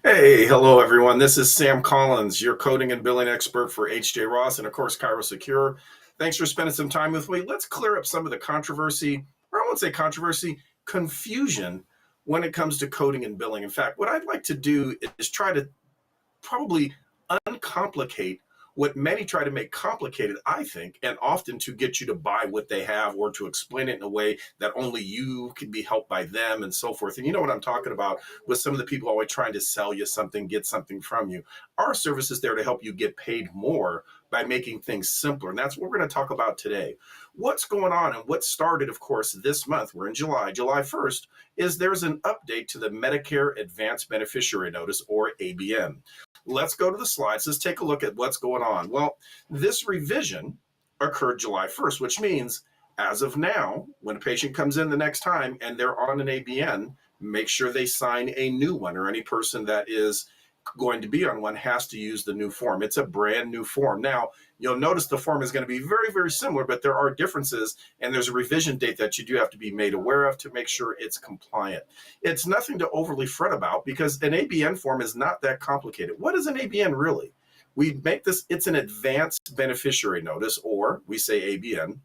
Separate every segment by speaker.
Speaker 1: Hey, hello everyone. This is Sam Collins, your coding and billing expert for HJ Ross and of course ChiroSecure. Thanks for spending some time with me. Let's clear up some of the controversy, or I won't say controversy, confusion when it comes to coding and billing. In fact, what I'd like to do is try to probably uncomplicate what many try to make complicated, I think, and often to get you to buy what they have or to explain it in a way that only you can be helped by them and so forth. And you know what I'm talking about with some of the people always trying to sell you something, get something from you. Our service is there to help you get paid more by making things simpler. And that's what we're going to talk about today. What's going on and what started, of course, this month, we're in July 1st, is there's an update to the Medicare Advanced Beneficiary Notice, or ABN. Let's go to the slides. Let's take a look at what's going on. Well, this revision occurred July 1st, which means as of now, when a patient comes in the next time and they're on an ABN, make sure they sign a new one, or any person that is going to be on one has to use the new form. It's a brand new form. Now, you'll notice the form is going to be very, very similar, but there are differences, and there's a revision date that you do have to be made aware of to make sure it's compliant. It's nothing to overly fret about because an ABN form is not that complicated. What is an ABN really? We make this, it's an advanced beneficiary notice, or we say ABN,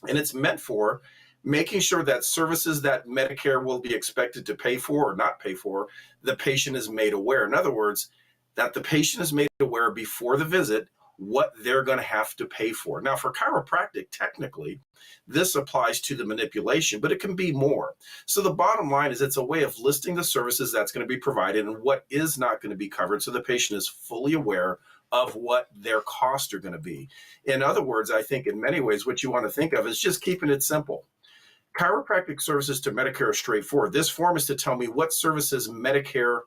Speaker 1: and it's meant for making sure that services that Medicare will be expected to pay for or not pay for, the patient is made aware. In other words, that the patient is made aware before the visit what they're going to have to pay for. Now, for chiropractic, technically, this applies to the manipulation, but it can be more. So the bottom line is it's a way of listing the services that's going to be provided and what is not going to be covered so the patient is fully aware of what their costs are going to be. In other words, I think in many ways, what you want to think of is just keeping it simple. Chiropractic services to Medicare are straightforward. This form is to tell me what services Medicare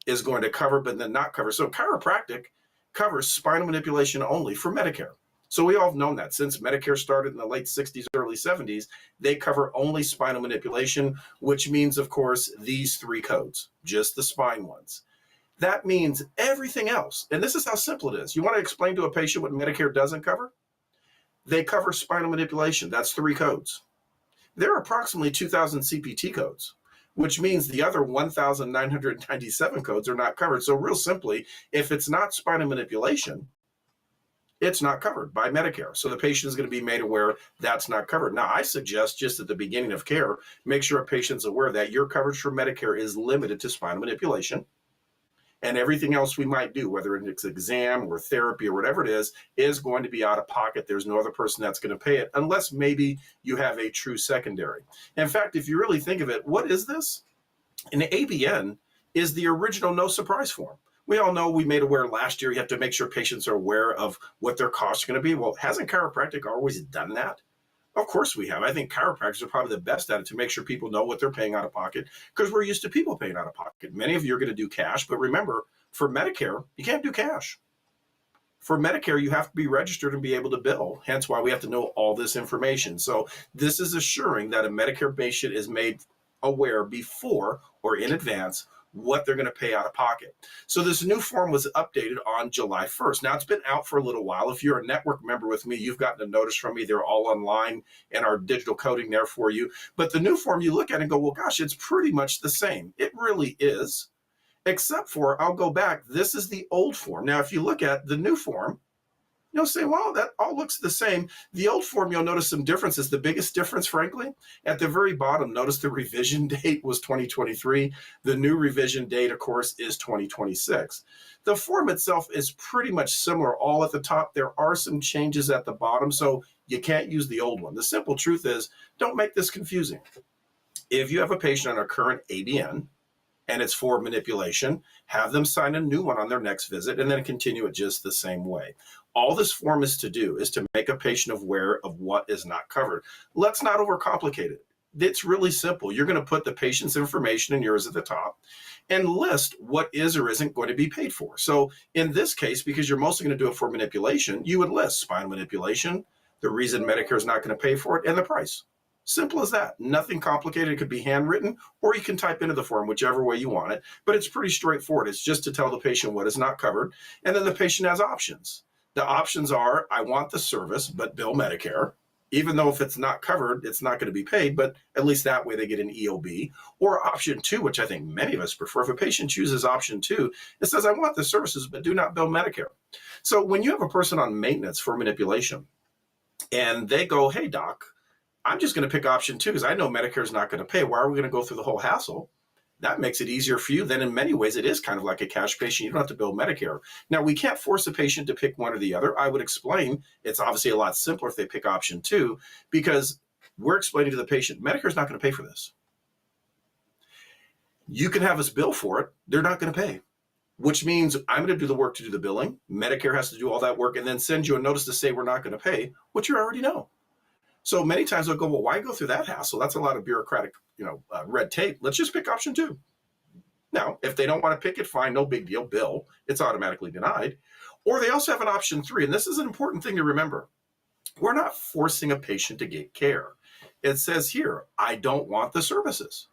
Speaker 1: is going to cover, but then not cover. So chiropractic covers spinal manipulation only for Medicare. So we all have known that since Medicare started in the late 60s, early 70s, they cover only spinal manipulation, which means, of course, these three codes, just the spine ones. That means everything else. And this is how simple it is. You want to explain to a patient what Medicare doesn't cover? They cover spinal manipulation. That's three codes. There are approximately 2,000 CPT codes, which means the other 1,997 codes are not covered. So real simply, if it's not spinal manipulation, it's not covered by Medicare. So the patient is going to be made aware that's not covered. Now, I suggest just at the beginning of care, make sure a patient's aware that your coverage for Medicare is limited to spinal manipulation. And everything else we might do, whether it's exam or therapy or whatever it is going to be out of pocket. There's no other person that's going to pay it unless maybe you have a true secondary. In fact, if you really think of it, what is this? An ABN is the original no surprise form. We all know we made aware last year you have to make sure patients are aware of what their costs are going to be. Well, hasn't chiropractic always done that? Of course we have. I think chiropractors are probably the best at it to make sure people know what they're paying out of pocket because we're used to people paying out of pocket. Many of you are going to do cash, but remember, for Medicare, you can't do cash. For Medicare, you have to be registered and be able to bill. Hence why we have to know all this information. So this is assuring that a Medicare patient is made aware before or in advance what they're going to pay out of pocket. So this new form was updated on July 1st. Now it's been out for a little while. If you're a network member with me, you've gotten a notice from me. They're all online and our digital coding there for you. But the new form, you look at it and go, well, gosh, it's pretty much the same. It really is, except for, I'll go back, this is the old form. Now, if you look at the new form, you'll say, well, that all looks the same. The old form, you'll notice some differences. The biggest difference, frankly, at the very bottom, notice the revision date was 2023. The new revision date, of course, is 2026. The form itself is pretty much similar all at the top. There are some changes at the bottom, so you can't use the old one. The simple truth is, don't make this confusing. If you have a patient on a current ABN, and it's for manipulation, have them sign a new one on their next visit and then continue it just the same way. All this form is to do is to make a patient aware of what is not covered. Let's not overcomplicate it. It's really simple. You're going to put the patient's information and yours at the top and list what is or isn't going to be paid for. So in this case, because you're mostly going to do it for manipulation, you would list spinal manipulation, the reason Medicare is not going to pay for it, and the price. Simple as that. Nothing complicated. It could be handwritten or you can type into the form, whichever way you want it. But it's pretty straightforward. It's just to tell the patient what is not covered. And then the patient has options. The options are, I want the service, but bill Medicare. Even though if it's not covered, it's not going to be paid, but at least that way they get an EOB. Or option 2, which I think many of us prefer. If a patient chooses option 2, it says, I want the services, but do not bill Medicare. So when you have a person on maintenance for manipulation and they go, hey, doc, I'm just going to pick option 2 because I know Medicare is not going to pay. Why are we going to go through the whole hassle? That makes it easier for you. Then in many ways, it is kind of like a cash patient. You don't have to bill Medicare. Now, we can't force a patient to pick one or the other. I would explain it's obviously a lot simpler if they pick option 2 because we're explaining to the patient, Medicare is not going to pay for this. You can have us bill for it. They're not going to pay, which means I'm going to do the work to do the billing. Medicare has to do all that work and then send you a notice to say we're not going to pay, which you already know. So many times they'll go, well, why go through that hassle? That's a lot of bureaucratic, red tape. Let's just pick option 2. Now, if they don't want to pick it, fine, no big deal, bill. It's automatically denied. Or they also have an option 3, and this is an important thing to remember. We're not forcing a patient to get care. It says here, I don't want the services.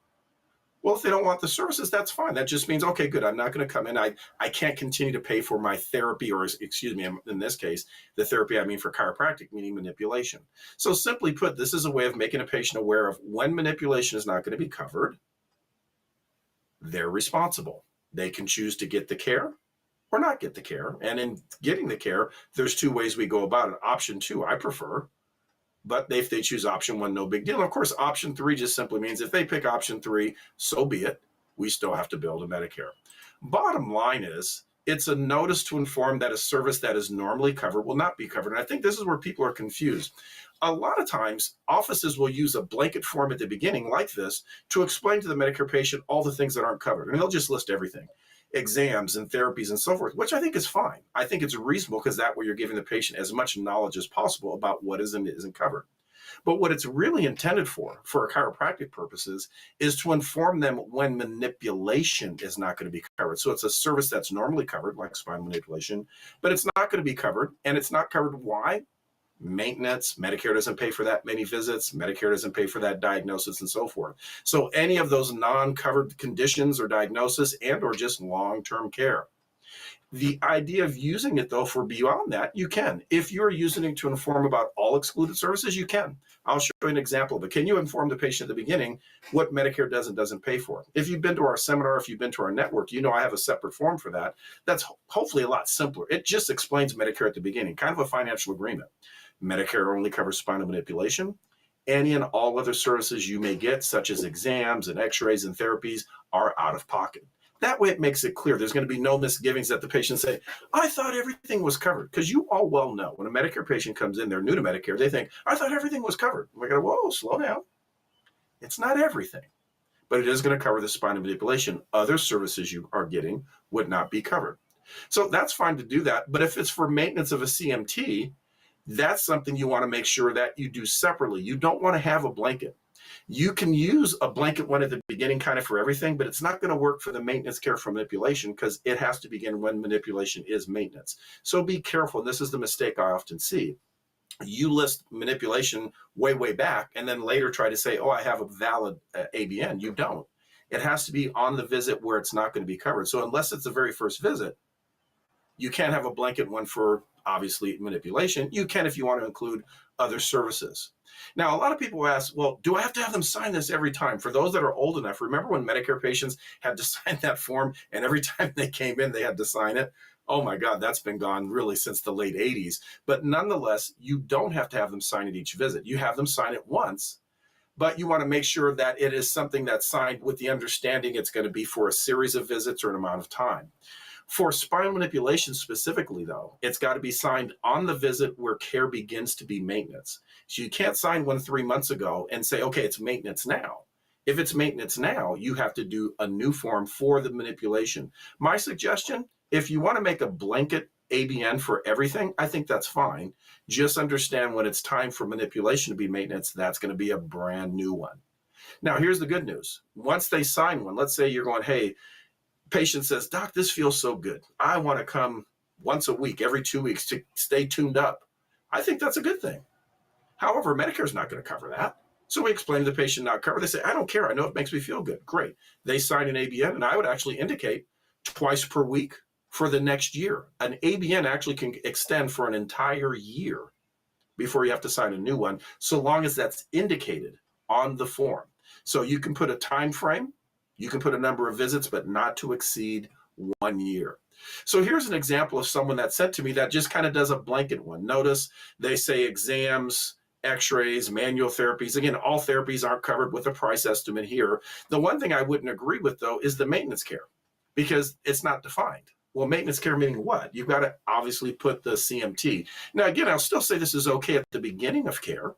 Speaker 1: Well, if they don't want the services, that's fine. That just means, okay, good, I'm not going to come in. I can't continue to pay for my therapy, or excuse me, in this case, the therapy I mean for chiropractic, meaning manipulation. So simply put, this is a way of making a patient aware of when manipulation is not going to be covered, they're responsible. They can choose to get the care or not get the care. And in getting the care, there's 2 ways we go about it. Option 2, I prefer. But if they choose option 1, no big deal. And of course, option 3 just simply means if they pick option 3, so be it. We still have to bill to Medicare. Bottom line is, it's a notice to inform that a service that is normally covered will not be covered. And I think this is where people are confused. A lot of times, offices will use a blanket form at the beginning like this to explain to the Medicare patient all the things that aren't covered. And they'll just list everything. Exams and therapies and so forth, which I think is fine. I think it's reasonable because that way you're giving the patient as much knowledge as possible about what is and isn't covered. But what it's really intended for chiropractic purposes, is to inform them when manipulation is not going to be covered. So it's a service that's normally covered, like spinal manipulation, but it's not going to be covered. And it's not covered. Why? Maintenance, Medicare doesn't pay for that many visits, Medicare doesn't pay for that diagnosis and so forth. So any of those non-covered conditions or diagnosis and or just long-term care. The idea of using it though for beyond that, you can. If you're using it to inform about all excluded services, you can. I'll show you an example, but can you inform the patient at the beginning what Medicare does and doesn't pay for? If you've been to our seminar, if you've been to our network, you know I have a separate form for that. That's hopefully a lot simpler. It just explains Medicare at the beginning, kind of a financial agreement. Medicare only covers spinal manipulation. Any and all other services you may get, such as exams and x-rays and therapies, are out of pocket. That way it makes it clear. There's going to be no misgivings that the patient say, I thought everything was covered. Because you all well know when a Medicare patient comes in, they're new to Medicare, they think, I thought everything was covered. We're going to, whoa, slow down. It's not everything. But it is going to cover the spinal manipulation. Other services you are getting would not be covered. So that's fine to do that. But if it's for maintenance of a CMT, that's something you want to make sure that you do separately. You don't want to have a blanket. You can use a blanket one at the beginning kind of for everything, but it's not going to work for the maintenance care for manipulation because it has to begin when manipulation is maintenance. So be careful. This is the mistake I often see. You list manipulation way, way back and then later try to say, oh, I have a valid ABN. You don't. It has to be on the visit where it's not going to be covered. So unless it's the very first visit, you can't have a blanket one for obviously manipulation. You can if you want to include other services. Now, a lot of people ask, well, do I have to have them sign this every time? For those that are old enough, remember when Medicare patients had to sign that form and every time they came in, they had to sign it? Oh my God, that's been gone really since the late 80s. But nonetheless, you don't have to have them sign it each visit. You have them sign it once, but you want to make sure that it is something that's signed with the understanding it's going to be for a series of visits or an amount of time. For spinal manipulation specifically, though, it's got to be signed on the visit where care begins to be maintenance. So you can't sign one 3 months ago and say, okay, it's maintenance now. If it's maintenance now, you have to do a new form for the manipulation. My suggestion, if you want to make a blanket ABN for everything, I think that's fine. Just understand when it's time for manipulation to be maintenance, that's going to be a brand new one. Now, here's the good news. Once they sign one, let's say you're going, hey, patient says, doc, this feels so good. I want to come once a week, every 2 weeks to stay tuned up. I think that's a good thing. However, Medicare is not going to cover that. So we explain to the patient not covered. They say, I don't care. I know it makes me feel good. Great. They sign an ABN, and I would actually indicate twice per week for the next year. An ABN actually can extend for an entire year before you have to sign a new one, so long as that's indicated on the form. So you can put a time frame, you can put a number of visits, but not to exceed 1 year. So here's an example of someone that sent to me that just kind of does a blanket one. Notice they say exams, x-rays, manual therapies. Again, all therapies aren't covered with a price estimate here. The one thing I wouldn't agree with, though, is the maintenance care, because it's not defined. Well, maintenance care meaning what? You've got to obviously put the CMT. Now, again, I'll still say this is okay at the beginning of care,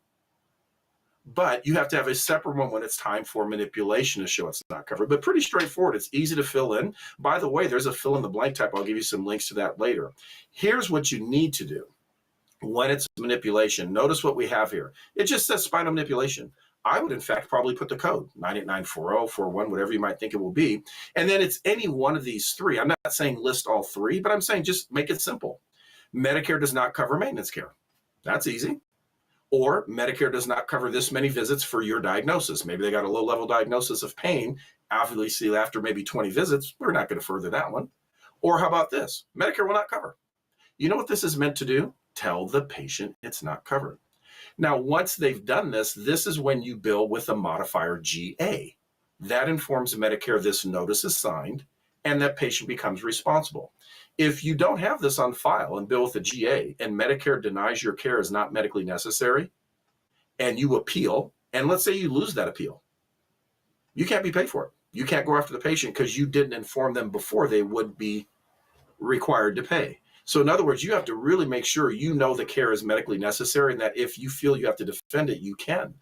Speaker 1: but you have to have a separate one when it's time for manipulation to show it's not covered. But pretty straightforward. It's easy to fill in. By the way, there's a fill in the blank type. I'll give you some links to that later. Here's what you need to do when it's manipulation. Notice what we have here. It just says spinal manipulation. I would, in fact, probably put the code 9894041, whatever you might think it will be. And then it's any one of these three. I'm not saying list all three, but I'm saying just make it simple. Medicare does not cover maintenance care. That's easy. Or Medicare does not cover this many visits for your diagnosis. Maybe they got a low-level diagnosis of pain. Obviously, after maybe 20 visits, we're not going to further that one. Or how about this? Medicare will not cover. You know what this is meant to do? Tell the patient it's not covered. Now, once they've done this, this is when you bill with a modifier GA. That informs Medicare this notice is signed and that patient becomes responsible. If you don't have this on file and bill with a GA and Medicare denies your care is not medically necessary and you appeal, and let's say you lose that appeal, you can't be paid for it. You can't go after the patient because you didn't inform them before they would be required to pay. So in other words, you have to really make sure you know the care is medically necessary and that if you feel you have to defend it, you can.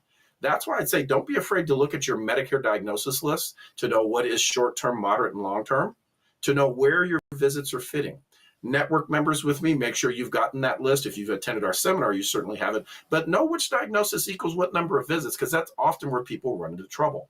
Speaker 1: That's why I'd say don't be afraid to look at your Medicare diagnosis list to know what is short-term, moderate, and long-term, to know where your visits are fitting. Network members with me, make sure you've gotten that list. If you've attended our seminar, you certainly have it. But know which diagnosis equals what number of visits, because that's often where people run into trouble.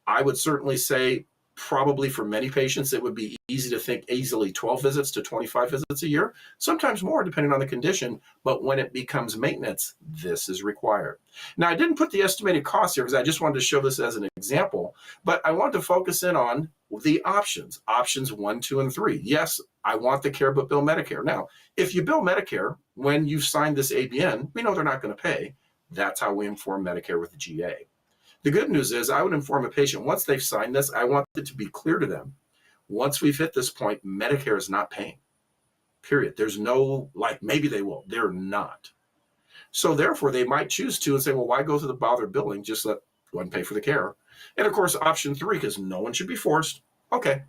Speaker 1: I would certainly say probably for many patients, it would be easy to think easily 12 visits to 25 visits a year, sometimes more depending on the condition. But when it becomes maintenance, this is required. Now, I didn't put the estimated cost here because I just wanted to show this as an example, but I want to focus in on the options 1, 2, and 3. Yes, I want the care, but bill Medicare. Now, if you bill Medicare, when you've signed this ABN, we know they're not going to pay. That's how we inform Medicare with the GA. The good news is I would inform a patient once they've signed this, I want it to be clear to them. Once we've hit this point, Medicare is not paying, period. There's no, like, maybe they will. They're not. So therefore, they might choose to and say, well, why go through the bother billing? Just go ahead and pay for the care. And of course, option 3, because no one should be forced. Okay,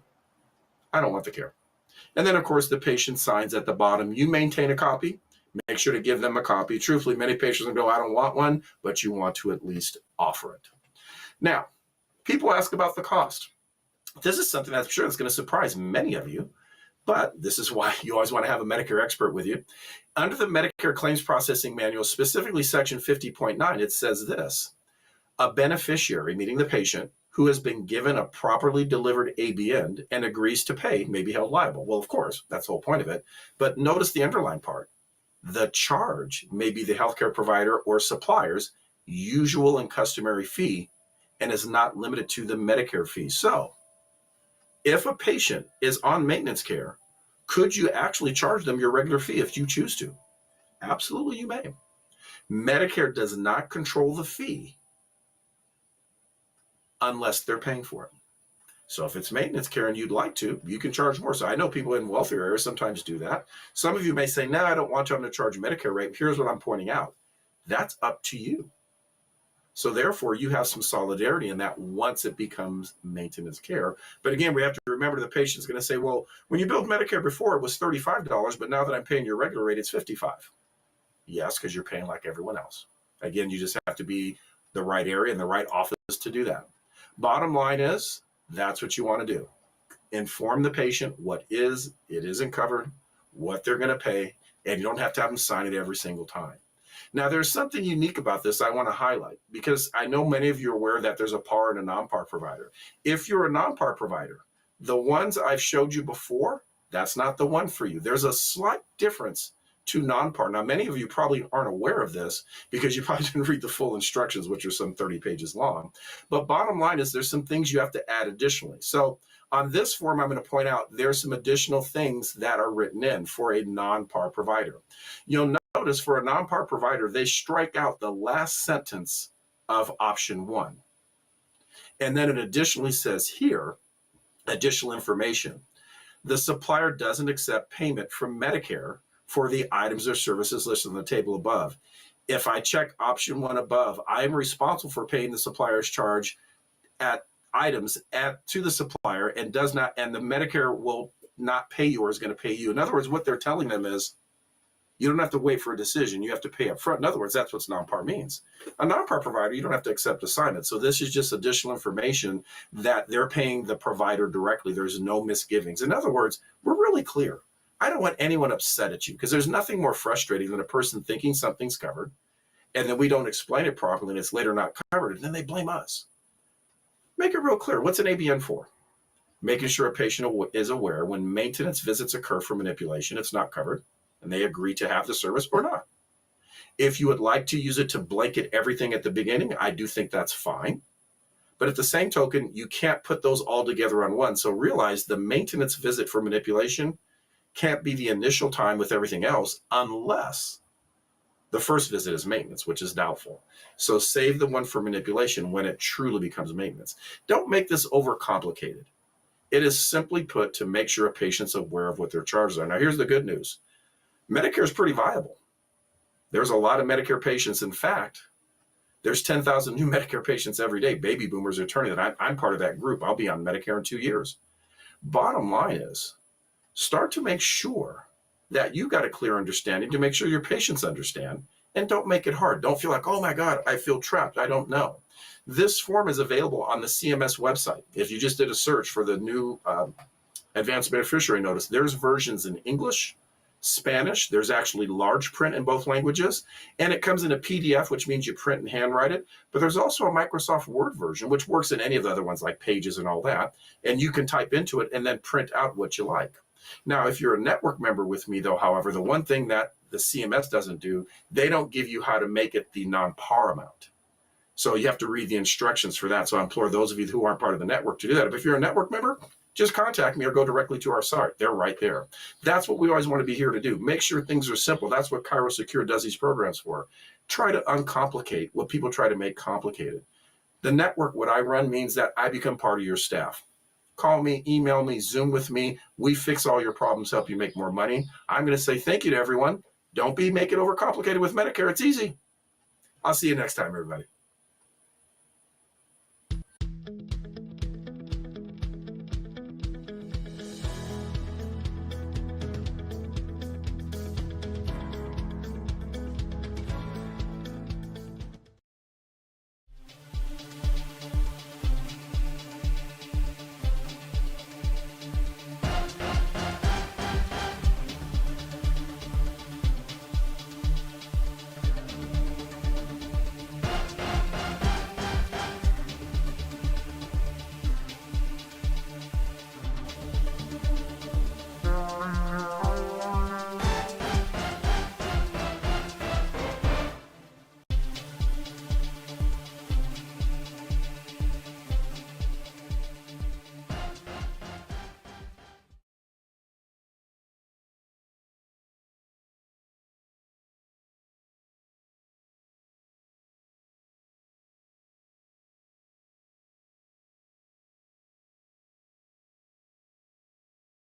Speaker 1: I don't want the care. And then, of course, the patient signs at the bottom. You maintain a copy. Make sure to give them a copy. Truthfully, many patients will go, I don't want one, but you want to at least offer it. Now, people ask about the cost. This is something I'm sure that's going to surprise many of you, but this is why you always want to have a Medicare expert with you. Under the Medicare Claims Processing Manual, specifically Section 50.9, it says this: a beneficiary, meaning the patient, who has been given a properly delivered ABN and agrees to pay may be held liable. Well, of course, that's the whole point of it. But notice the underlying part. The charge may be the healthcare provider or supplier's usual and customary fee and is not limited to the Medicare fee. So if a patient is on maintenance care, could you actually charge them your regular fee if you choose to? Absolutely, you may. Medicare does not control the fee unless they're paying for it. So if it's maintenance care and you'd like to, you can charge more. So I know people in wealthier areas sometimes do that. Some of you may say, no, I don't want to. I'm going to charge Medicare rate. Here's what I'm pointing out. That's up to you. So therefore, you have some solidarity in that once it becomes maintenance care. But again, we have to remember the patient's going to say, well, when you billed Medicare before, it was $35, but now that I'm paying your regular rate, it's $55. Yes, because you're paying like everyone else. Again, you just have to be the right area and the right office to do that. Bottom line is, that's what you want to do. Inform the patient what it isn't covered, what they're going to pay, and you don't have to have them sign it every single time. Now, there's something unique about this I want to highlight, because I know many of you are aware that there's a par and a non-par provider. If you're a non-par provider, the ones I've showed you before, that's not the one for you. There's a slight difference to non-par. Now, many of you probably aren't aware of this because you probably didn't read the full instructions, which are some 30 pages long. But bottom line is there's some things you have to add additionally. So on this form, I'm going to point out there's some additional things that are written in for a non-par provider. You'll notice for a non-par provider, they strike out the last sentence of option 1. And then it additionally says here, additional information. The supplier doesn't accept payment from Medicare for the items or services listed on the table above. If I check option 1 above, I am responsible for paying the supplier's charge at items to the supplier and the Medicare will not pay you or is going to pay you. In other words, what they're telling them is you don't have to wait for a decision. You have to pay up front. In other words, that's what non-par means. A non-par provider, you don't have to accept assignment. So this is just additional information that they're paying the provider directly. There's no misgivings. In other words, we're really clear. I don't want anyone upset at you because there's nothing more frustrating than a person thinking something's covered and then we don't explain it properly and it's later not covered and then they blame us. Make it real clear. What's an ABN for? Making sure a patient is aware when maintenance visits occur for manipulation, it's not covered. And they agree to have the service or not. If you would like to use it to blanket everything at the beginning, I do think that's fine. But at the same token, you can't put those all together on one. So realize the maintenance visit for manipulation can't be the initial time with everything else unless the first visit is maintenance, which is doubtful. So save the one for manipulation when it truly becomes maintenance. Don't make this overcomplicated. It is simply put to make sure a patient's aware of what their charges are. Now, here's the good news. Medicare is pretty viable. There's a lot of Medicare patients. In fact, there's 10,000 new Medicare patients every day. Baby boomers are turning that. I'm part of that group. I'll be on Medicare in 2 years. Bottom line is, start to make sure that you got a clear understanding to make sure your patients understand and don't make it hard. Don't feel like, oh my God, I feel trapped. I don't know. This form is available on the CMS website. If you just did a search for the new advanced beneficiary notice, there's versions in English, Spanish, there's actually large print in both languages, and it comes in a PDF, which means you print and handwrite it, but there's also a Microsoft Word version, which works in any of the other ones like Pages and all that, and you can type into it and then print out what you like. Now, if you're a network member with me, though, however, the one thing that the CMS doesn't do, they don't give you how to make it the non-par amount. So you have to read the instructions for that. So I implore those of you who aren't part of the network to do that. But if you're a network member, just contact me or go directly to our site. They're right there. That's what we always want to be here to do. Make sure things are simple. That's what ChiroSecure does these programs for. Try to uncomplicate what people try to make complicated. The network, what I run, means that I become part of your staff. Call me, email me, Zoom with me. We fix all your problems, help you make more money. I'm going to say thank you to everyone. Don't make it overcomplicated with Medicare. It's easy. I'll see you next time, everybody.